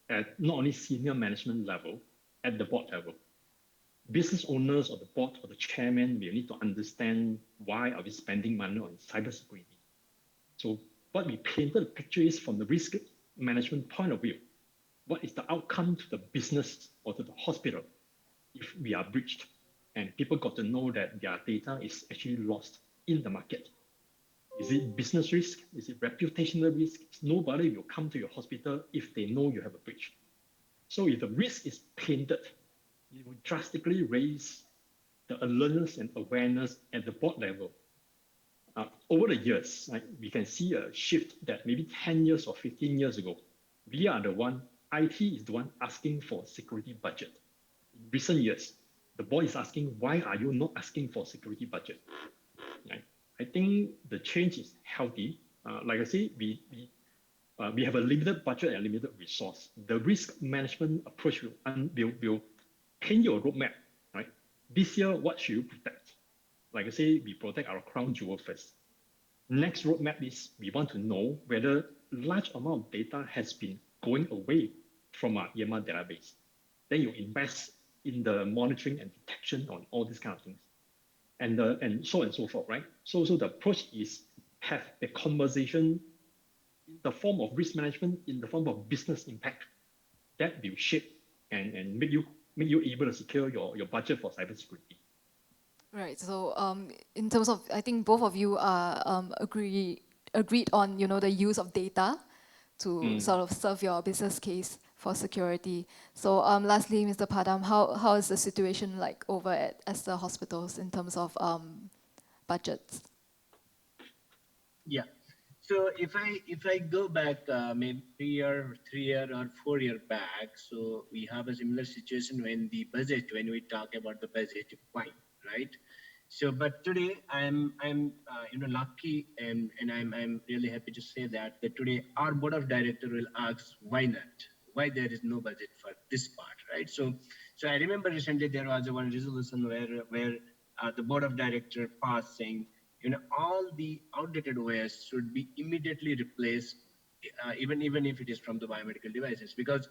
S3: at not only senior management level, at the board level. Business owners or the board or the chairman will need to understand why are we spending money on cybersecurity. So what we painted the picture is from the risk management point of view. What is the outcome to the business or to the hospital if we are breached? And people got to know that their data is actually lost in the market. Is it business risk? Is it reputational risk? Nobody will come to your hospital if they know you have a breach. So if the risk is painted, it will drastically raise the alertness and awareness at the board level. Over the years, we can see a shift that maybe 10 years or 15 years ago, we are the one, IT is the one asking for security budget. In recent years, the board is asking, why are you not asking for security budget? Right? I think the change is healthy. Like I say, we have a limited budget and limited resource. The risk management approach will paint your roadmap, right? This year, what should you protect? Like I say, we protect our crown jewel first. Next roadmap is we want to know whether large amount of data has been going away from our EMR database. Then you invest in the monitoring and detection on all these kind of things. And so on and so forth, right? So the approach is have a conversation in the form of risk management, in the form of business impact that will shape and make you able to secure your budget for cybersecurity.
S4: Right. So in terms of, I think both of you are agreed on the use of data to sort of serve your business case for security. So lastly, Mr. Padam, how is the situation like over at Esther Hospitals in terms of budgets?
S5: Yeah. So if I go back maybe 3 year or 4 year back, so we have a similar situation when we talk about the budget, fine, right? So, but today I'm lucky and I'm really happy to say that today our board of directors will ask why not, why there is no budget for this part, right? So I remember recently there was one resolution where the board of directors passed saying, all the outdated OS should be immediately replaced, even if it is from the biomedical devices, because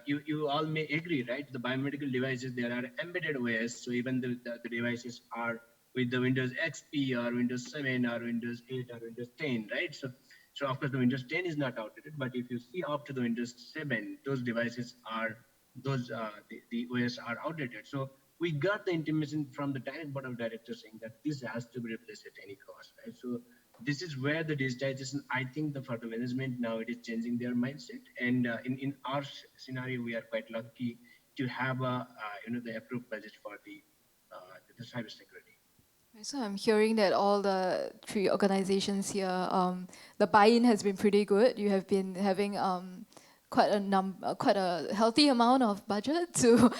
S5: you all may agree, right? The biomedical devices, there are embedded OS, so even the devices are with the Windows XP or Windows 7 or Windows 8 or Windows 10, right? So of course the Windows 10 is not outdated, but if you see up to the Windows 7, those devices are the OS are outdated. So we got the intimation from the direct board of directors saying that this has to be replaced at any cost, right? So this is where the digitization, I think for the management now it is changing their mindset. And in our scenario, we are quite lucky to have the approved budget for the cybersecurity.
S4: So I'm hearing that all the three organizations here, the buy-in has been pretty good. You have been having quite a healthy amount of budget to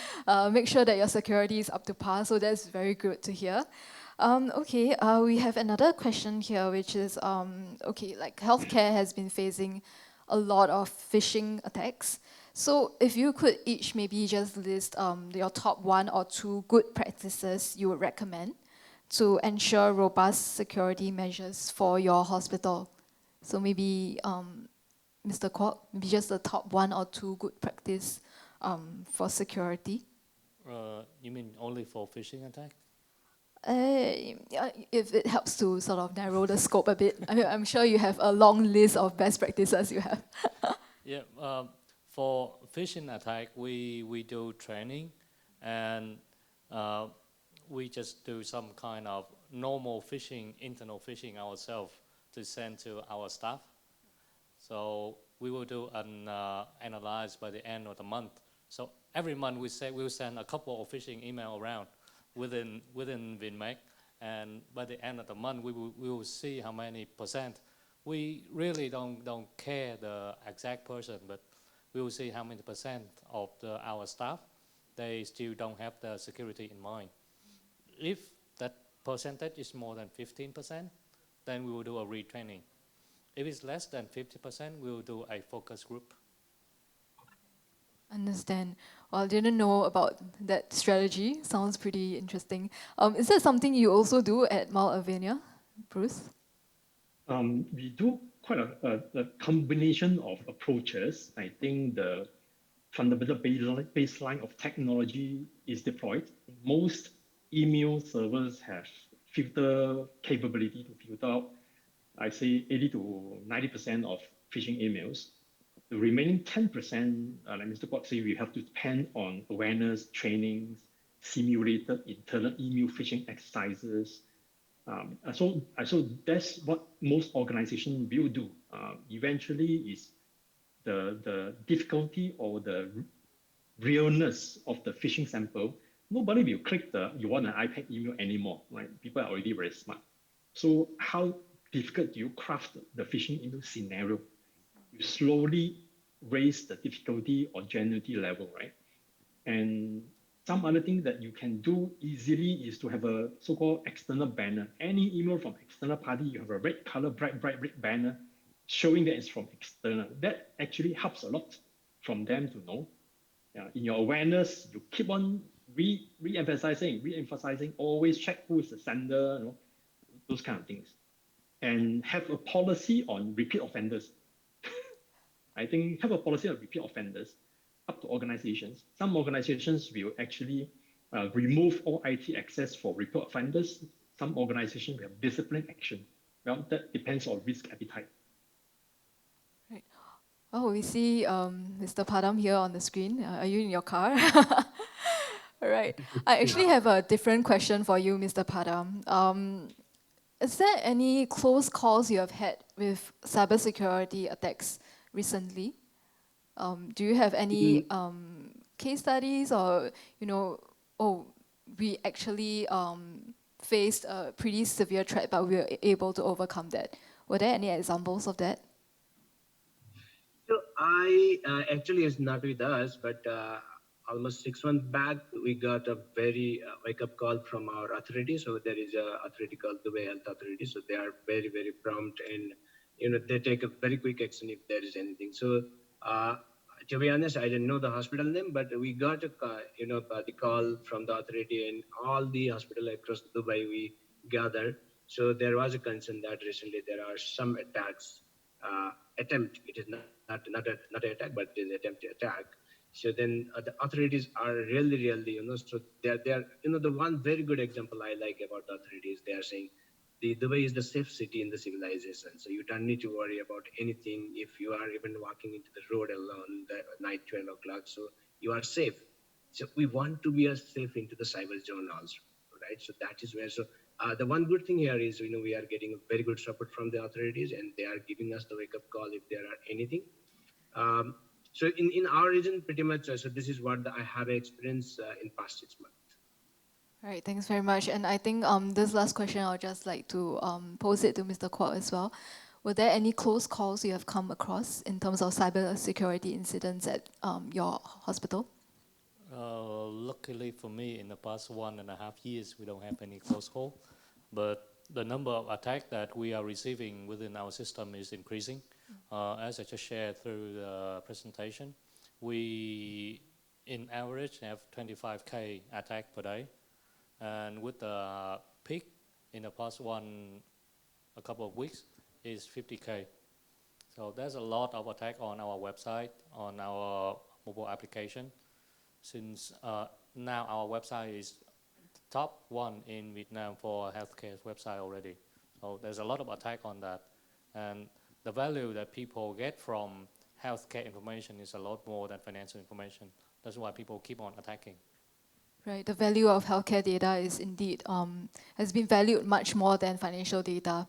S4: make sure that your security is up to par. So that's very good to hear. Okay, we have another question here, which is like healthcare has been facing a lot of phishing attacks. So if you could each maybe just list your top 1 or 2 good practices you would recommend to ensure robust security measures for your hospital. So maybe Mr. Kwok, maybe just the top 1 or 2 good practice for security.
S1: You mean only for phishing attack?
S4: Yeah, if it helps to sort of narrow the scope a bit, I'm sure you have a long list of best practices you have.
S1: Yeah, for phishing attack, we do training, and uh, we just do some kind of normal phishing, internal phishing ourselves to send to our staff. So we will do an analyze by the end of the month. So every month we'll send a couple of phishing email around within WinMake, and by the end of the month we will see how many percent. We really don't care the exact person, but we will see how many percent of our staff they still don't have the security in mind. If that percentage is more than 15%, then we will do a retraining. If it's less than 50%, we will do a focus group.
S4: Understand. Well, I didn't know about that strategy. Sounds pretty interesting. Is that something you also do at Mount Alvernia, Bruce?
S3: We do quite a combination of approaches. I think the fundamental baseline of technology is deployed. Most email servers have filter capability to filter out, I say 80 to 90% of phishing emails. The remaining 10%, like Mr. Kwok said, we have to depend on awareness, trainings, simulated internal email phishing exercises. So that's what most organizations will do. Eventually, is the difficulty or the realness of the phishing sample. Nobody will click the you want an iPad email anymore, right? People are already very smart. So how difficult do you craft the phishing email scenario? You slowly raise the difficulty or genuinity level, right? And some other thing that you can do easily is to have a so-called external banner. Any email from external party, you have a red color, bright red banner showing that it's from external. That actually helps a lot from them to know. In your awareness, you keep on re-emphasizing, always check who is the sender, those kind of things. And have a policy on repeat offenders. I think have a policy on repeat offenders up to organizations. Some organizations will actually remove all IT access for repeat offenders. Some organizations will have discipline action. Well, that depends on risk appetite.
S4: Right. Oh, we see Mr. Padam here on the screen. Are you in your car? All right. I actually have a different question for you, Mr. Padam. Is there any close calls you have had with cybersecurity attacks recently? Do you have any case studies or, we actually faced a pretty severe threat, but we were able to overcome that? Were there any examples of that?
S5: So I actually is not with us, but almost 6 months back, we got a very wake-up call from our authority. So there is a authority called Dubai Health Authority. So they are very, very prompt, and they take a very quick action if there is anything. So to be honest, I didn't know the hospital name, but we got the call from the authority, and all the hospital across Dubai we gathered. So there was a concern that recently there are some attacks attempt. It is not an attack, but it is attempt to attack. So then the authorities are really, so they're the one very good example I like about the authorities. They are saying the Dubai is the safe city in the civilization. So you don't need to worry about anything if you are even walking into the road alone the night 12 o'clock. So you are safe. So we want to be as safe into the cyber zone also, right? So that is where. So the one good thing here is, we are getting very good support from the authorities, and they are giving us the wake-up call if there are anything. So in our region, pretty much, so this is what I have experienced in past 6 months.
S4: All right, thanks very much. And I think this last question, I'll just like to pose it to Mr. Kwok as well. Were there any close calls you have come across in terms of cyber security incidents at your hospital?
S1: Luckily for me, in the past 1.5 years, we don't have any close call, but the number of attacks that we are receiving within our system is increasing. As I just shared through the presentation, we in average have 25K attack per day, and with the peak in the past a couple of weeks is 50K. So there's a lot of attack on our website, on our mobile application. Since now our website is top one in Vietnam for healthcare website already. So there's a lot of attack on that. And the value that people get from healthcare information is a lot more than financial information. That's why people keep on attacking.
S4: Right, the value of healthcare data is indeed, has been valued much more than financial data.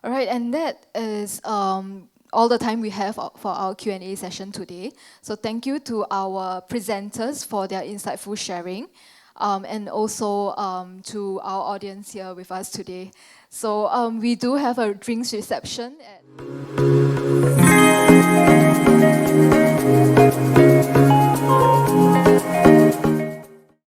S4: All right, and that is all the time we have for our Q&A session today. So thank you to our presenters for their insightful sharing, and also to our audience here with us today. So we do have a drinks reception at